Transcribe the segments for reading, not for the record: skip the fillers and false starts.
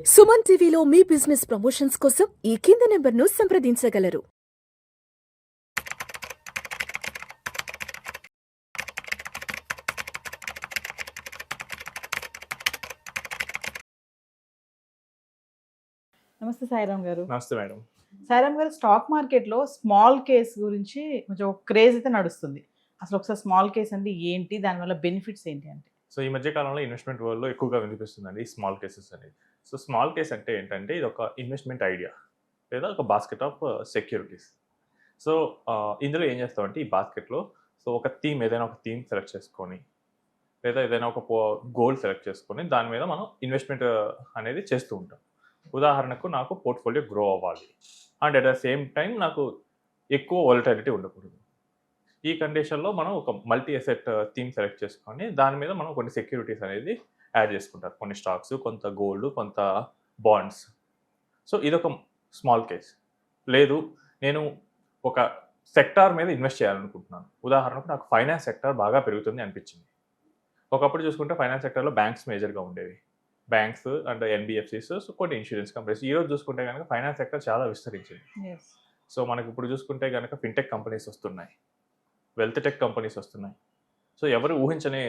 సుమన్ టీవీలో మీ business promotions కోసం ఈ కింది నెంబర్ను సంప్రదించగలరు. నమస్తే సాయిరామ్ గారు. నమస్తే మేడం. సాయిరామ్ గారు, స్టాక్ మార్కెట్‌లో స్మాల్ కేస్ గురించి కొంచెం ఒక క్రేజ్ అయితే నడుస్తుంది. అసలు ఒకసారి స్మాల్ కేస్ అంటే ఏంటి? దానివల్ల బెనిఫిట్స్ ఏంటి అంటే? సో ఈ మధ్య కాలంలో ఇన్వెస్ట్‌మెంట్ వరల్డ్‌లో ఎక్కువగా వినిపిస్తుందండి ఈ స్మాల్ కేసెస్ అనేది. సో స్మాల్ కేస్ అంటే ఏంటంటే ఇది ఒక ఇన్వెస్ట్‌మెంట్ ఐడియా లేదా ఒక బాస్కెట్ ఆఫ్ సెక్యూరిటీస్. సో ఇందులో ఏం చేస్తామంటే ఈ బాస్కెట్‌లో సో ఒక థీమ్ ఏదైనా ఒక థీమ్ సెలెక్ట్ చేసుకొని లేదా ఏదైనా ఒక గోల్ సెలెక్ట్ చేసుకొని దాని మీద మనం ఇన్వెస్ట్‌మెంట్ అనేది చేస్తూ ఉంటాం. ఉదాహరణకు నాకు పోర్ట్‌ఫోలియో గ్రో అవ్వాలి and at the same time నాకు ఎక్కువ వోలటాలిటీ ఉండకూడదు. ఈ కండిషన్‌లో మనం ఒక మల్టీ అసెట్ థీమ్ సెలెక్ట్ చేసుకొని దాని మీద మనం కొన్ని సెక్యూరిటీస్ అనేది యాడ్ చేసుకుంటారు. కొన్ని స్టాక్స్, కొంత గోల్డ్, కొంత బాండ్స్. సో ఇదొక స్మాల్ కేస్. లేదు, నేను ఒక సెక్టార్ మీద ఇన్వెస్ట్ చేయాలనుకుంటున్నాను. ఉదాహరణకు నాకు ఫైనాన్స్ సెక్టార్ బాగా పెరుగుతుంది అనిపించింది. ఒకప్పుడు చూసుకుంటే ఫైనాన్స్ సెక్టార్‌లో బ్యాంక్స్ మేజర్‌గా ఉండేవి. బ్యాంక్స్ అండ్ ఎన్‌బీఎఫ్‌సీస్, సో కొన్ని ఇన్స్యూరెన్స్ కంపెనీస్. ఈరోజు చూసుకుంటే గనుక ఫైనాన్స్ సెక్టార్ చాలా విస్తరించింది. యెస్. సో మనకి ఇప్పుడు చూసుకుంటే గనుక ఫిన్‌టెక్ కంపెనీస్ వస్తున్నాయి. వెల్త్ టెక్ కంపెనీస్ వస్తున్నాయి. సో ఎవరు ఊహించని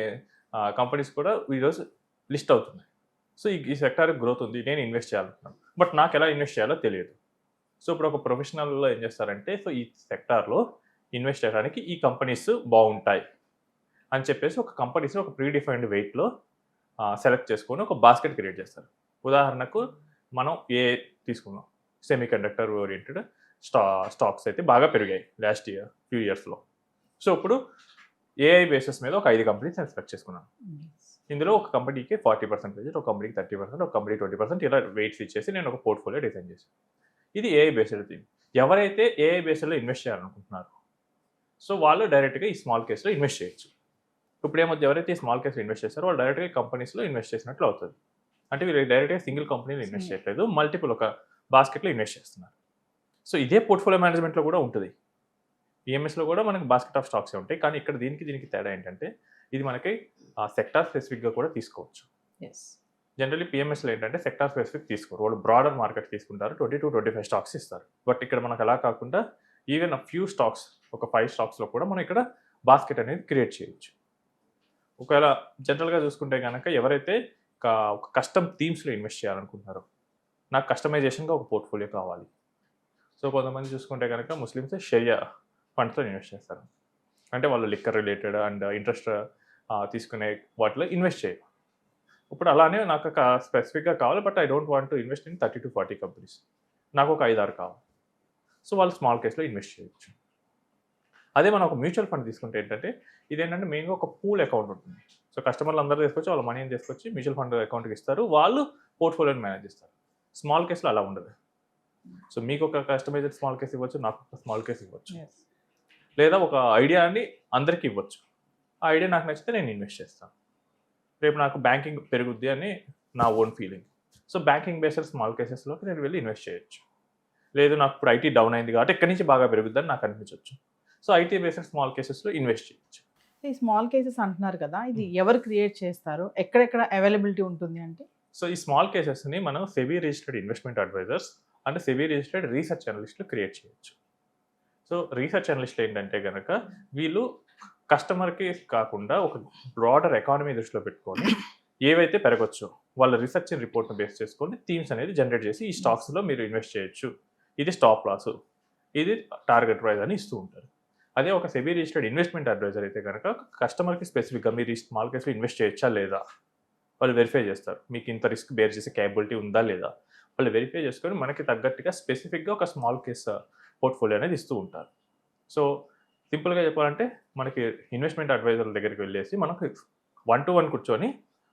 కంపెనీస్ కూడా ఈరోజు లిస్ట్ అవుతున్నాయి. సో ఈ సెక్టార్ గ్రోత్ ఉంది, నేను ఇన్వెస్ట్ చేయాలనుకున్నాను. బట్ నాకు ఎలా ఇన్వెస్ట్ చేయాలో తెలియదు. సో ఇప్పుడు ఒక ప్రొఫెషనల్లో ఏం చేస్తారంటే సో ఈ సెక్టార్లో ఇన్వెస్ట్ చేయడానికి ఈ కంపెనీస్ బాగుంటాయి అని చెప్పేసి ఒక కంపెనీస్ ఒక ప్రీ డిఫైన్డ్ వెయిట్లో సెలెక్ట్ చేసుకొని ఒక బాస్కెట్ క్రియేట్ చేస్తారు. ఉదాహరణకు మనం ఏ తీసుకున్నాం, సెమీ కండక్టర్ ఓరియంటెడ్ స్టాక్స్ అయితే బాగా పెరిగాయి లాస్ట్ ఫ్యూ ఇయర్స్లో. సో ఇప్పుడు ఏఐ బేసిస్ మీద ఒక 5 కంపెనీస్ నేను సెలెక్ట్ చేసుకున్నాను. ఇందులో ఒక కంపెనీకి 40%, ఒక కంపెనీకి 30%, ఒక కంపెనీకి 20% ఇలా వెయిట్స్ ఇచ్చేసి నేను ఒక పోర్ట్ఫోలియో డిజైన్ చేశాను. ఇది ఏఐ బేస్డ్ థీమ్. ఎవరైతే ఏఐ బేస్డ్లో ఇన్వెస్ట్ చేయాలనుకుంటున్నారో సో వాళ్ళు డైరెక్ట్గా ఈ స్మాల్ కేస్లో ఇన్వెస్ట్ చేయొచ్చు. ఇప్పుడు ఏమవుతుంది, ఎవరైతే ఈ స్మాల్ కేస్లో ఇన్వెస్ట్ చేస్తారో వాళ్ళు డైరెక్ట్గా కంపెనీస్లో ఇన్వెస్ట్ చేసినట్లు అవుతుంది. అంటే వీళ్ళు డైరెక్ట్గా సింగిల్ కంపెనీలో ఇన్వెస్ట్ చేయట్లేదు, మల్టిపుల్ ఒక బాస్కెట్లో ఇన్వెస్ట్ చేస్తున్నారు. సో ఇదే పోర్ట్ఫోలియో మేనేజ్మెంట్లో కూడా ఉంటుంది. పిఎంఎస్లో కూడా మనకి బాస్కెట్ ఆఫ్ స్టాక్సే ఉంటాయి. కానీ ఇక్కడ దీనికి తేడా ఏంటంటే ఇది మనకి సెక్టార్ స్పెసిఫిక్గా కూడా తీసుకోవచ్చు. యెస్. జనరల్లీ పిఎంఎస్లో ఏంటంటే సెక్టార్ స్పెసిఫిక్ తీసుకోరు, వాళ్ళు బ్రాడర్ మార్కెట్ తీసుకుంటారు, 20-25 స్టాక్స్ ఇస్తారు. బట్ ఇక్కడ మనకు అలా కాకుండా ఈవెన్ ఫ్యూ స్టాక్స్, ఒక 5 స్టాక్స్లో కూడా మనం ఇక్కడ బాస్కెట్ అనేది క్రియేట్ చేయొచ్చు. ఒకవేళ జనరల్గా చూసుకుంటే కనుక ఎవరైతే ఒక కస్టమ్ థీమ్స్లో ఇన్వెస్ట్ చేయాలనుకుంటున్నారో, నాకు కస్టమైజేషన్గా ఒక పోర్ట్ఫోలియో కావాలి. సో కొంతమంది చూసుకుంటే కనుక ముస్లిమ్స్ షరియా ఫండ్స్లో ఇన్వెస్ట్ చేస్తారు. అంటే వాళ్ళు లిక్కర్ రిలేటెడ్ అండ్ ఇంట్రెస్ట్ తీసుకునే వాటిలో ఇన్వెస్ట్ చేయరు. ఇప్పుడు అలానే నాకు ఒక స్పెసిఫిక్గా కావాలి, but I don't want to invest in 30-40 companies. నాకు ఒక 5-6 కావాలి. సో వాళ్ళు స్మాల్ కేస్లో ఇన్వెస్ట్ చేయొచ్చు. అదే మనం ఒక మ్యూచువల్ ఫండ్ తీసుకుంటే ఏంటంటే ఇదేంటంటే మెయిన్గా ఒక పూల్ అకౌంట్ ఉంటుంది. సో కస్టమర్లు అందరూ తీసుకొచ్చి వాళ్ళ మనీని తీసుకొచ్చి మ్యూచువల్ ఫండ్ అకౌంట్కి ఇస్తారు, వాళ్ళు పోర్ట్ఫోలియోని మేనేజ్ చేస్తారు. స్మాల్ కేస్లో అలా ఉండదు. సో మీకు ఒక కస్టమైజ్డ్ స్మాల్ కేస్ ఇవ్వచ్చు, నాకు ఒక స్మాల్ కేస్ ఇవ్వచ్చు, లేదా ఒక ఐడియాని అందరికీ ఇవ్వచ్చు. ఆ ఐడియా నాకు నచ్చితే నేను ఇన్వెస్ట్ చేస్తాను. రేపు నాకు బ్యాంకింగ్ పెరుగుద్ది అని నా own feeling. So banking based small కేసెస్లోకి నేను వెళ్ళి ఇన్వెస్ట్ చేయొచ్చు. లేదు, నాకు ఇప్పుడు ఐటీ డౌన్ అయింది కాబట్టి ఇక్కడి నుంచి బాగా పెరుగుద్దని నాకు అనిపించవచ్చు. సో ఐటీ బేస్డ్ స్మాల్ కేసెస్లో ఇన్వెస్ట్ చేయొచ్చు. ఈ స్మాల్ కేసెస్ అంటున్నారు కదా, ఇది ఎవరు క్రియేట్ చేస్తారు? ఎక్కడెక్కడ అవైలబిలిటీ ఉంటుంది అంటే? సో ఈ స్మాల్ కేసెస్ని మనం SEBI registered investment advisors and SEBI registered research అనలిస్టులు క్రియేట్ చేయొచ్చు. సో రీసెర్చ్ అనలిస్టులు ఏంటంటే కనుక వీళ్ళు కస్టమర్కి కాకుండా ఒక బ్రాడర్ ఎకానమీ దృష్టిలో పెట్టుకొని ఏవైతే పెరగచ్చో వాళ్ళ రీసెర్చ్ రిపోర్ట్ని బేస్ చేసుకొని థీమ్స్ అనేది జనరేట్ చేసి ఈ స్టాక్స్లో మీరు ఇన్వెస్ట్ చేయొచ్చు, ఇది స్టాప్ లాస్, ఇది టార్గెట్ ప్రైస్ అని ఇస్తూ ఉంటారు. అదే ఒక సెబీ రిజిస్టర్డ్ ఇన్వెస్ట్మెంట్ అడ్వైజర్ అయితే కనుక కస్టమర్కి స్పెసిఫిక్గా మీరు ఈ స్మాల్ కేస్లో ఇన్వెస్ట్ చేయొచ్చా లేదా వాళ్ళు వెరిఫై చేస్తారు. మీకు ఇంత రిస్క్ బేర్ చేసే క్యాపబిలిటీ ఉందా లేదా వాళ్ళు వెరిఫై చేసుకొని మనకి తగ్గట్టుగా స్పెసిఫిక్గా ఒక స్మాల్ కేస్ పోర్ట్ఫోలియో అనేది ఇస్తూ ఉంటారు. సో సింపుల్గా చెప్పాలంటే మనకి ఇన్వెస్ట్మెంట్ అడ్వైజర్ల దగ్గరికి వెళ్ళేసి మనకు 1-to-1 కూర్చొని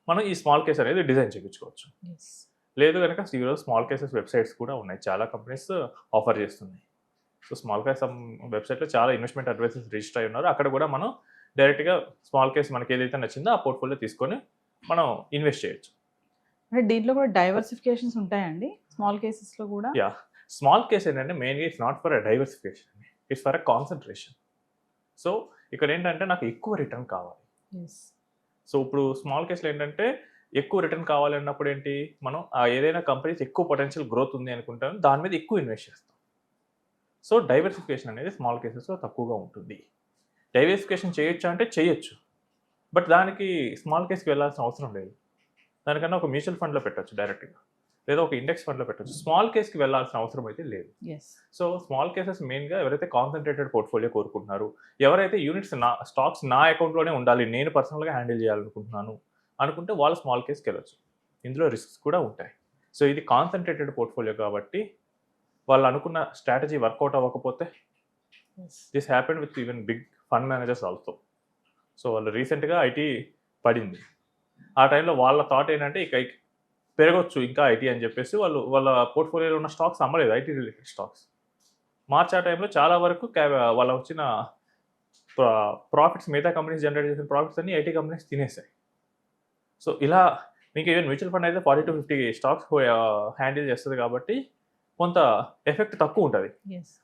మనం ఈ స్మాల్ కేస్ అనేది డిజైన్ చేయించుకోవచ్చు. లేదు కనుక ఈరోజు స్మాల్ కేసెస్ వెబ్సైట్స్ కూడా ఉన్నాయి, చాలా కంపెనీస్ ఆఫర్ చేస్తున్నాయి. సో స్మాల్ కేస్ వెబ్సైట్లో చాలా ఇన్వెస్ట్మెంట్ అడ్వైజర్స్ రిజిస్టర్ అయి ఉన్నారు. అక్కడ కూడా మనం డైరెక్ట్గా స్మాల్ కేస్ మనకి ఏదైతే నచ్చిందో ఆ పోర్ట్ఫోలియో తీసుకొని మనం ఇన్వెస్ట్ చేయొచ్చు. అంటే దీంట్లో కూడా డైవర్సిఫికేషన్స్ ఉంటాయండి స్మాల్ కేసెస్లో కూడా? యా, స్మాల్ కేస్ ఏంటంటే మెయిన్గా it's not for a diversification, it's for a concentration. So ఇక్కడ ఏంటంటే నాకు ఎక్కువ రిటర్న్ కావాలి. సో ఇప్పుడు స్మాల్ కేసులో ఏంటంటే ఎక్కువ రిటర్న్ కావాలి అన్నప్పుడు ఏంటి, మనం ఏదైనా కంపెనీస్ ఎక్కువ పొటెన్షియల్ గ్రోత్ ఉంది అనుకుంటాను, దాని మీద ఎక్కువ ఇన్వెస్ట్ చేస్తాం. సో డైవర్సిఫికేషన్ అనేది స్మాల్ కేసెస్లో తక్కువగా ఉంటుంది. డైవర్సిఫికేషన్ చేయొచ్చా అంటే చేయొచ్చు, బట్ దానికి స్మాల్ కేస్కి వెళ్ళాల్సిన అవసరం లేదు. దానికన్నా ఒక మ్యూచువల్ ఫండ్లో పెట్టచ్చు డైరెక్ట్గా, లేదా ఒక ఇండెక్స్ ఫండ్లో పెట్టచ్చు. స్మాల్ కేస్కి వెళ్ళాల్సిన అవసరం అయితే లేదు. సో స్మాల్ కేసెస్ మెయిన్గా ఎవరైతే కాన్సన్ట్రేటెడ్ పోర్ట్ఫోలియో కోరుకుంటున్నారు, ఎవరైతే యూనిట్స్ స్టాక్స్ నా అకౌంట్లోనే ఉండాలి, నేను పర్సనల్గా హ్యాండిల్ చేయాలనుకుంటున్నాను అనుకుంటే వాళ్ళు స్మాల్ కేస్కి వెళ్ళచ్చు. ఇందులో రిస్క్స్ కూడా ఉంటాయి. సో ఇది కాన్సన్ట్రేటెడ్ పోర్ట్ఫోలియో కాబట్టి వాళ్ళు అనుకున్న స్ట్రాటజీ వర్కౌట్ అవ్వకపోతే, this happened with even big fund managers also. So వాళ్ళు రీసెంట్గా ఐటీ పడింది, ఆ టైంలో వాళ్ళ థాట్ ఏంటంటే ఇక పెరగొచ్చు ఇంకా ఐటీ అని చెప్పేసి వాళ్ళ పోర్ట్ఫోలియోలో ఉన్న స్టాక్స్ అమ్మలేదు, ఐటీ రిలేటెడ్ స్టాక్స్. మార్చ్ ఆ టైంలో చాలా వరకు వాళ్ళ వచ్చిన ప్రాఫిట్స్, మిగతా కంపెనీస్ జనరేట్ చేసిన ప్రాఫిట్స్ అన్ని ఐటీ కంపెనీస్ తినేసాయి. సో ఇలా మీకు ఈవెన్ మ్యూచువల్ ఫండ్ అయితే 40 to 50 స్టాక్స్ హ్యాండిల్ చేస్తుంది కాబట్టి కొంత ఎఫెక్ట్ తక్కువ ఉంటుంది.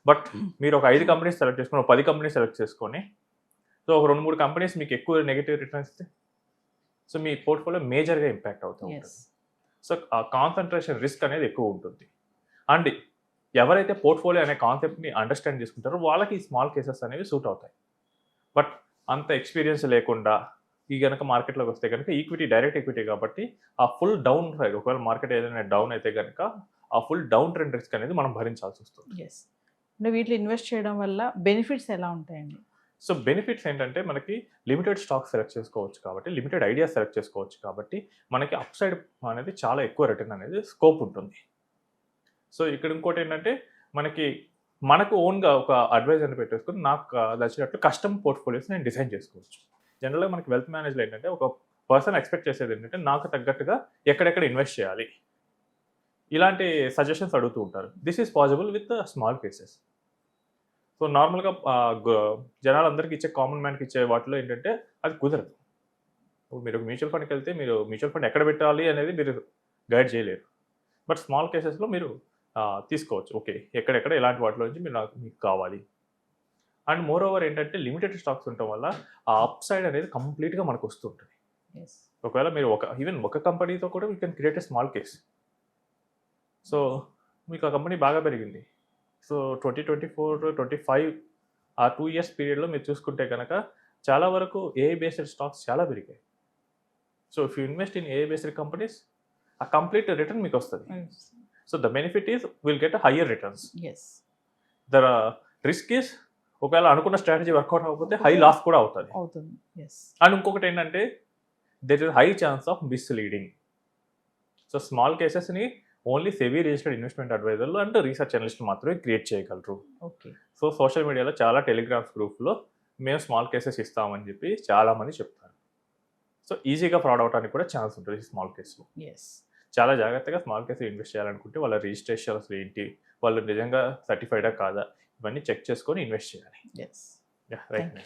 బట్ మీరు ఒక 5 కంపెనీస్ సెలెక్ట్ చేసుకొని, ఒక 10 కంపెనీస్ సెలెక్ట్ చేసుకొని, సో ఒక 2-3 కంపెనీస్ మీకు ఎక్కువ నెగిటివ్ రిటర్న్స్ ఇస్తే, సో మీ పోర్ట్ఫోలియో మేజర్గా ఇంపాక్ట్ అవుతూ ఉంటుంది. సో ఆ కాన్సన్ట్రేషన్ రిస్క్ అనేది ఎక్కువ ఉంటుంది. అండ్ ఎవరైతే పోర్ట్ఫోలియో అనే కాన్సెప్ట్ని అండర్స్టాండ్ చేసుకుంటారో వాళ్ళకి ఈ స్మాల్ కేసెస్ అనేవి సూట్ అవుతాయి. బట్ అంత ఎక్స్పీరియన్స్ లేకుండా ఈ కనుక మార్కెట్లోకి వస్తే కనుక ఈక్విటీ డైరెక్ట్ ఈక్విటీ కాబట్టి ఆ ఫుల్ డౌన్ సైడ్, ఒకవేళ మార్కెట్ ఏదైనా డౌన్ అయితే కనుక ఆ ఫుల్ డౌన్ ట్రెండ్ రిస్క్ అనేది మనం భరించాల్సి వస్తుంది. అంటే వీటిలో ఇన్వెస్ట్ చేయడం వల్ల బెనిఫిట్స్ ఎలా ఉంటాయండి? సో బెనిఫిట్స్ ఏంటంటే మనకి లిమిటెడ్ స్టాక్స్ సెలెక్ట్ చేసుకోవచ్చు కాబట్టి, లిమిటెడ్ ఐడియాస్ సెలెక్ట్ చేసుకోవచ్చు కాబట్టి మనకి అప్ సైడ్ అనేది చాలా ఎక్కువ రిటర్న్ అనేది స్కోప్ ఉంటుంది. సో ఇక్కడ ఇంకోటి ఏంటంటే మనకు ఓన్గా ఒక అడ్వైజర్ని పెట్టేసుకుని నాకు నచ్చినట్లు కస్టమ్ పోర్ట్ఫోలియోస్ నేను డిజైన్ చేసుకోవచ్చు. జనరల్గా మనకి వెల్త్ మేనేజ్లో ఏంటంటే ఒక పర్సన్ ఎక్స్పెక్ట్ చేసేది ఏంటంటే నాకు తగ్గట్టుగా ఎక్కడెక్కడ ఇన్వెస్ట్ చేయాలి, ఇలాంటి సజెషన్స్ అడుగుతూ ఉంటారు. This is possible with small cases. So నార్మల్గా జనాలందరికీ ఇచ్చే, కామన్ మ్యాన్కి ఇచ్చే వాటిలో ఏంటంటే అది కుదరదు. ఇప్పుడు మీరు ఒక మ్యూచువల్ ఫండ్కి వెళ్తే మీరు మ్యూచువల్ ఫండ్ ఎక్కడ పెట్టాలి అనేది మీరు గైడ్ చేయలేరు. బట్ స్మాల్ కేసెస్లో మీరు తీసుకోవచ్చు. ఓకే, ఎక్కడెక్కడ ఎలాంటి వాటిలో నుంచి మీకు కావాలి. అండ్ మోర్ ఓవర్ ఏంటంటే లిమిటెడ్ స్టాక్స్ ఉండటం వల్ల ఆ అప్ సైడ్ అనేది కంప్లీట్గా మనకు వస్తుంటుంది. ఒకవేళ మీరు ఈవెన్ ఒక కంపెనీతో కూడా you can create a small case. So మీకు ఆ కంపెనీ బాగా పెరిగింది. సో 2024-25 ఆ 2 years పీరియడ్లో మీరు చూసుకుంటే కనుక చాలా వరకు ఏఐ బేస్డ్ స్టాక్స్ చాలా పెరిగాయి. So if you invest in AI based companies, ఆ కంప్లీట్ రిటర్న్ మీకు వస్తుంది. So the benefit is will get higher returns. The risk is ఒకవేళ అనుకున్న స్ట్రాటజీ వర్కౌట్ అవ్వకపోతే హై లాస్ కూడా అవుతుంది. అండ్ ఇంకొకటి ఏంటంటే there is high chance of misleading. So small కేసెస్ని ఓన్లీ సెబీ రిజిస్టర్డ్ ఇన్వెస్ట్మెంట్ అడ్వైజర్లు అండ్ రీసెర్చ్ అనలిస్టులు మాత్రమే క్రియేట్ చేయగలరు. సో సోషల్ మీడియాలో చాలా టెలిగ్రామ్స్ గ్రూప్లో మేము స్మాల్ కేసెస్ ఇస్తామని చెప్పి చాలామంది చెప్తారు. సో ఈజీగా ఫ్రాడ్ అవడానికి కూడా ఛాన్స్ ఉంటుంది ఈ స్మాల్ కేసులో. చాలా జాగ్రత్తగా స్మాల్ కేసు ఇన్వెస్ట్ చేయాలనుకుంటే వాళ్ళ రిజిస్ట్రేషన్స్ ఏంటి, వాళ్ళు నిజంగా సర్టిఫైడా కాదా, ఇవన్నీ చెక్ చేసుకొని ఇన్వెస్ట్ చేయాలి. రైట్.